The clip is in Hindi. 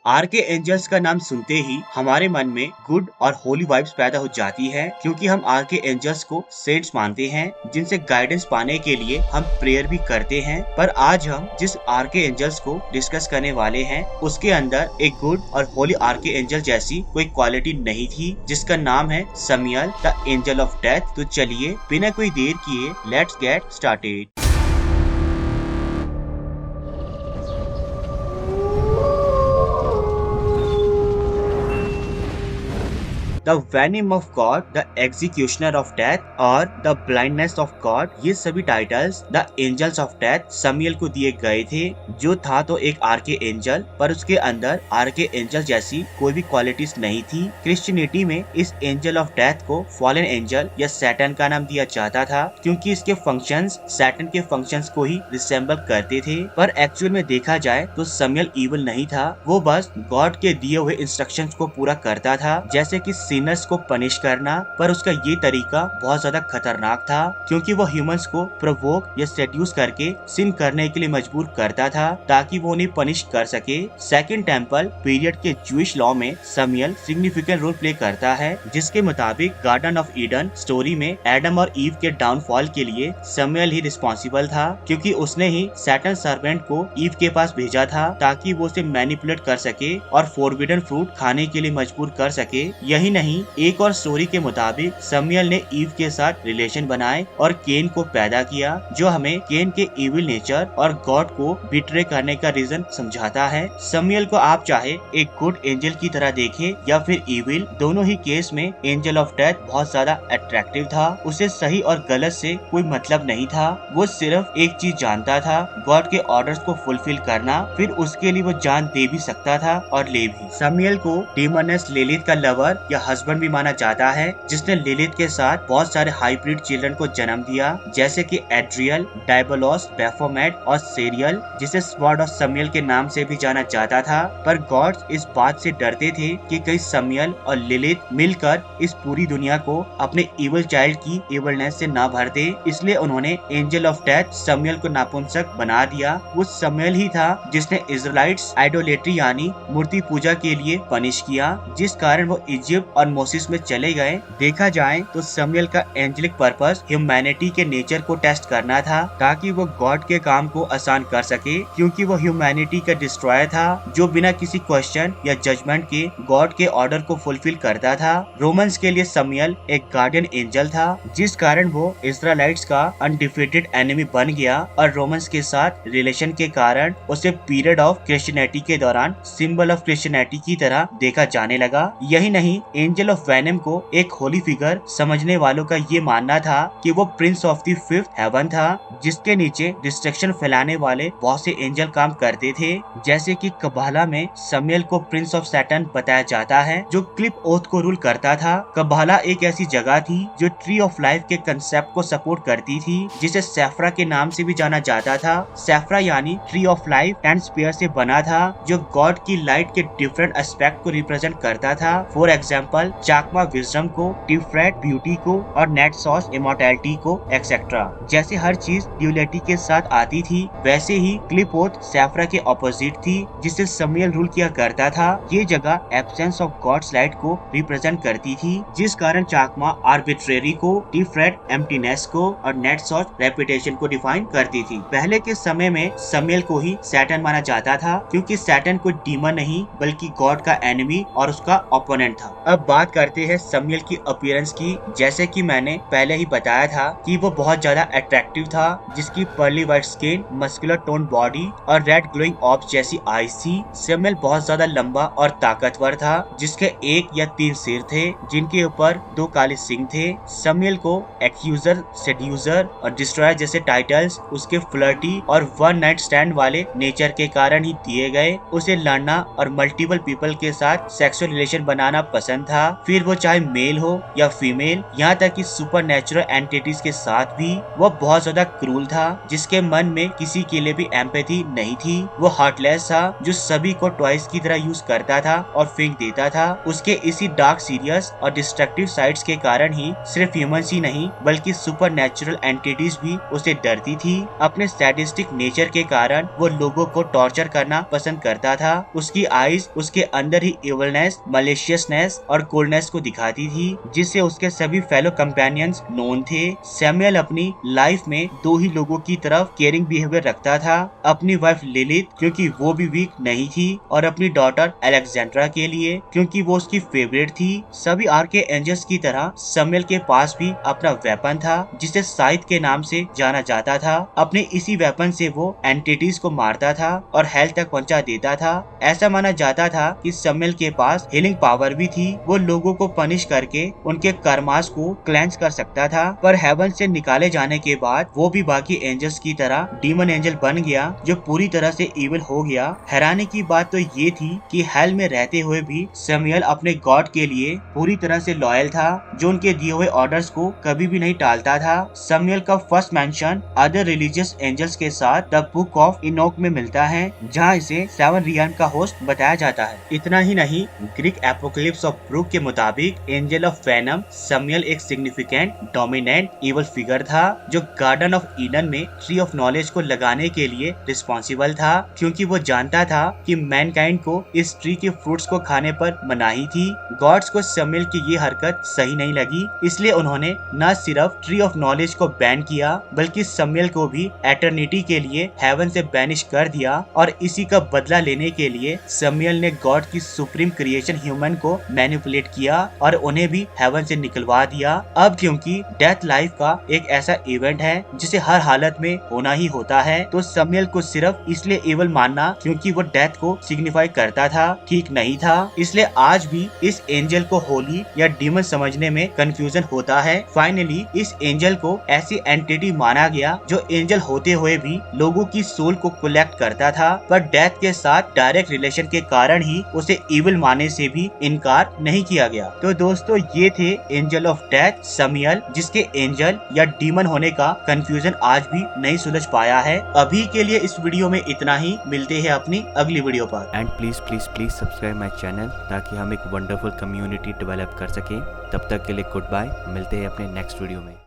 आर्के एंजल्स का नाम सुनते ही हमारे मन में गुड और होली वाइब्स पैदा हो जाती है, क्योंकि हम आर्के एंजल्स को सेंट्स मानते हैं जिनसे गाइडेंस पाने के लिए हम प्रेयर भी करते हैं। पर आज हम जिस आर्के एंजल्स को डिस्कस करने वाले हैं उसके अंदर एक गुड और होली आर्के एंजल जैसी कोई क्वालिटी नहीं थी, जिसका नाम है Samael the angel of death. तो चलिए बिना कोई देर किए let's get started. The venom of God, the executioner of death और द ब्लाइंडनेस ऑफ गॉड, ये सभी titles the angels of death Samael को दिए गए थे, जो था तो एक आर्के एंजल, पर उसके अंदर आर्के एंजल जैसी कोई भी क्वालिटीज नहीं थी। क्रिश्चियनिटी में इस एंजल ऑफ डेथ को फॉलन एंजल या सैटन का नाम दिया जाता था, क्योंकि इसके फंक्शंस सैटन के फंक्शंस को ही रिसेंबल करते थे। पर एक्चुअल में देखा जाए तो समियल इविल नहीं था, वो बस गॉड के दिए हुए इंस्ट्रक्शंस को पूरा करता था, जैसे कि सिनर्स को पनिश करना। पर उसका ये तरीका बहुत ज्यादा खतरनाक था, क्योंकि वो ह्यूमंस को प्रोवोक या सेड्यूस करके सिन करने के लिए मजबूर करता था, ताकि वो उन्हें पनिश कर सके। सेकंड टेम्पल पीरियड के जूइश लॉ में समियल सिग्निफिकेंट रोल प्ले करता है, जिसके मुताबिक गार्डन ऑफ ईडन स्टोरी में एडम और ईव के डाउनफॉल के लिए समियल ही रिस्पॉन्सिबल था, क्योंकि उसने ही सैटन सर्वेंट को ईव के पास भेजा था ताकि वो उसे मैनिपुलेट कर सके और फोरबिडन फ्रूट खाने के लिए मजबूर कर सके। यही नहीं, एक और स्टोरी के मुताबिक समियल ने ईव के साथ रिलेशन बनाए और केन को पैदा किया, जो हमें केन के इविल नेचर और गॉड को बिट्रे करने का रीजन समझाता है। समियल को आप चाहे एक गुड एंजल की तरह देखें या फिर इविल, दोनों ही केस में एंजल ऑफ डेथ बहुत ज्यादा अट्रैक्टिव था। उसे सही और गलत से कोई मतलब नहीं था, वो सिर्फ एक चीज जानता था, गॉड के ऑर्डर्स को फुलफिल करना। फिर उसके लिए वो जान दे भी सकता था और ले भी। समियल को डीमोनेस लिलिथ का लवर या हस्बैंड भी माना जाता है, जिसने लिलिथ के साथ बहुत सारे हाइब्रिड चिल्ड्रन को जन्म दिया, जैसे कि एड्रियल, डायबोलोस, बैफोमेट और सेरियल, जिसे स्वॉर्ड ऑफ समियल के नाम से भी जाना जाता था। पर गॉड्स इस बात से डरते थे कि कहीं समियल और लिलिथ मिलकर इस पूरी दुनिया को अपने इवल चाइल्ड की इवलनेस से ना भर दे, इसलिए उन्होंने एंजल ऑफ डेथ समियल को नापुंसक बना दिया। वो समियल ही था जिसने इजराइलिट्स आइडोलेट्री यानी मूर्ति पूजा के लिए पनिश किया, जिस कारण वो इजिप्ट और मोसिस में चले गए। देखा जाए तो समियल का एंजेलिक पर्पस ह्यूमैनिटी के नेचर को टेस्ट करना था, ताकि वो गॉड के काम को आसान कर सके, क्योंकि वो ह्यूमैनिटी का डिस्ट्रॉयर था, जो बिना किसी क्वेश्चन या जजमेंट के गॉड के ऑर्डर को फुलफिल करता था। रोमन्स के लिए समियल एक गार्डियन एंजल था, जिस कारण वो इजराइलाइट्स का अनडिफीटेड एनिमी बन गया, और रोमन्स के साथ रिलेशन के कारण उसे पीरियड ऑफ क्रिश्चियनिटी के दौरान सिंबल ऑफ क्रिश्चियनिटी की तरह देखा जाने लगा। यही नहीं, एंजल ऑफ वेनम को एक होली फिगर समझने वालों का ये मानना था कि वो prince of the fifth heaven था, जिसके नीचे डिस्ट्रक्शन फैलाने वाले बहुत से एंजल काम करते थे। जैसे कि कबाला में समियल को प्रिंस ऑफ सैटर्न बताया जाता है, जो क्लिप ओथ को रूल करता था। कबाला एक ऐसी जगह थी जो ट्री ऑफ लाइफ के कंसेप्ट को सपोर्ट करती थी, जिसे सैफ्रा के नाम से भी जाना जाता था। सैफ्रा यानी ट्री ऑफ लाइफ 10 स्पेयर से बना था, जो गॉड की लाइट के डिफरेंट एस्पेक्ट को रिप्रेजेंट करता था। फॉर एग्जाम्पल चाकमा विजडम को, टिफ्रेट ब्यूटी को और नेट सॉस इमॉर्टैलिटी को एक्सेट्रा। जैसे हर चीज ड्यूलिटी के साथ आती थी, वैसे ही क्लिपोथ सैफ्रा के ऑपोजिट थी, जिसे समियल रूल किया करता था। ये जगह एब्सेंस ऑफ गॉड्स लाइट को रिप्रेजेंट करती थी, जिस कारण चाकमा आर्बिट्रेरी को, टिफ्रेट एम्प्टीनेस को और नेट सॉस रेपुटेशन को डिफाइन करती थी। पहले के समय में समियल को ही सैटर्न माना जाता था, क्योंकि सैटर्न कोई डीमन नहीं बल्कि गॉड का एनिमी और उसका ओपोनेंट था। अब बात करते हैं समियल की अपीयरेंस की। जैसे कि मैंने पहले ही बताया था कि वो बहुत ज्यादा अट्रैक्टिव था, जिसकी pearly white skin, muscular tone body और रेड ग्लोइंग ऑब्स जैसी आईज थी। समियल बहुत ज्यादा लंबा और ताकतवर था, जिसके 1 या 3 सिर थे, जिनके ऊपर 2 काले सिंग थे। समियल को एक्यूजर, सेड्यूसर और डिस्ट्रॉयर जैसे टाइटल्स उसके फ्लर्टी और वन नाइट स्टैंड वाले नेचर के कारण ही दिए गए। उसे लड़ना और मल्टीपल पीपल के साथ सेक्सुअल रिलेशन बनाना पसंद था। था, फिर वो चाहे मेल हो या फीमेल, यहाँ तक कि सुपरनैचुरल एंटिटीज के साथ भी वो बहुत ज्यादा क्रूल था, जिसके मन में किसी के लिए भी एम्पैथी नहीं थी। वो हार्टलेस था, जो सभी को टॉयज की तरह यूज करता था और फेंक देता था। उसके इसी डार्क, सीरियस और डिस्ट्रक्टिव साइड्स के कारण ही सिर्फ ह्यूमंस ही नहीं बल्कि सुपरनैचुरल एंटिटीज भी उसे डरती थी। अपने सैडिस्टिक नेचर के कारण वो लोगों को टॉर्चर करना पसंद करता था। उसकी आईज उसके अंदर ही इवलनेस, मलेशियसनेस और कोल्डनेस को दिखाती थी, जिससे उसके सभी फेलो कंपेनियंस नोन थे। सैमुअल अपनी लाइफ में दो ही लोगों की तरफ केयरिंग बिहेवियर रखता था, अपनी वाइफ लिलिथ क्योंकि वो भी वीक नहीं थी, और अपनी डॉटर अलेक्जेंड्रा के लिए क्योंकि वो उसकी फेवरेट थी। सभी आर्के एंजल्स की तरह सैमुअल के पास भी अपना वेपन था, जिसे साइथ के नाम से जाना जाता था। अपने इसी वेपन से वो एंटिटीज को मारता था और हेल्थ तक पहुंचा देता था। ऐसा माना जाता था कि सैमुअल के पास हीलिंग पावर भी थी, वो लोगों को पनिश करके उनके कर्मास को क्लेंस कर सकता था। पर हेवन से निकाले जाने के बाद वो भी बाकी एंजल्स की तरह डीमन एंजल बन गया, जो पूरी तरह से इविल हो गया। हैरानी की बात तो ये थी कि हेल में रहते हुए भी सैमुअल अपने गॉड के लिए पूरी तरह से लॉयल था, जो उनके दिए हुए ऑर्डर्स को कभी भी नहीं टालता था। सैमुअल का first mention other religious angels के साथ द बुक ऑफ इनोक में मिलता है, जहाँ इसे 7 रियान का होस्ट बताया जाता है। इतना ही नहीं, ग्रीक एपोकलिप्स ऑफ ब्रूक के मुताबिक एंजल ऑफ वेनम सैमुअल एक सिग्निफिकेंट डोमिनेंट इवल फिगर था, जो गार्डन ऑफ ईडन में ट्री ऑफ नॉलेज को लगाने के लिए रिस्पॉन्सिबल था, क्योंकि वो जानता था कि मैनकाइंड को इस ट्री के फ्रूट्स को खाने पर मनाही थी। गॉड्स को सैमुअल की ये हरकत सही नहीं लगी, इसलिए उन्होंने न सिर्फ ट्री ऑफ नॉलेज को बैन किया बल्कि सैमुअल को भी एटर्निटी के लिए हेवन से बैनिश कर दिया। और इसी का बदला लेने के लिए सैमुअल ने गॉड की सुप्रीम क्रिएशन ह्यूमन को मैनिपुलेट किया और उन्हें भी हेवन से निकलवा दिया। अब क्योंकि डेथ लाइफ का एक ऐसा इवेंट है जिसे हर हालत में होना ही होता है, तो सैमुअल को सिर्फ इसलिए इवल मानना क्योंकि वो डेथ को सिग्निफाई करता था ठीक नहीं था। इसलिए आज भी इस एंजल को होली या डीमन समझने में कंफ्यूजन होता है। फाइनली इस एंजल को ऐसी एंटिटी माना गया जो एंजल होते हुए भी लोगों की सोल को कलेक्ट करता था, पर डेथ के साथ डायरेक्ट रिलेशन के कारण ही उसे इविल मानने से भी इनकार नहीं किया गया। तो दोस्तों, ये थे एंजल ऑफ डेथ सैमुअल, जिसके एंजल या डीमन होने का कंफ्यूजन आज भी नहीं सुलझ पाया है। अभी के लिए इस वीडियो में इतना ही, मिलते हैं अपनी अगली वीडियो पर। And please please please subscribe my channel, ताकि हम एक वंडरफुल कम्युनिटी डेवलप कर सकें। तब तक के लिए गुड बाय, मिलते हैं अपने नेक्स्ट वीडियो में।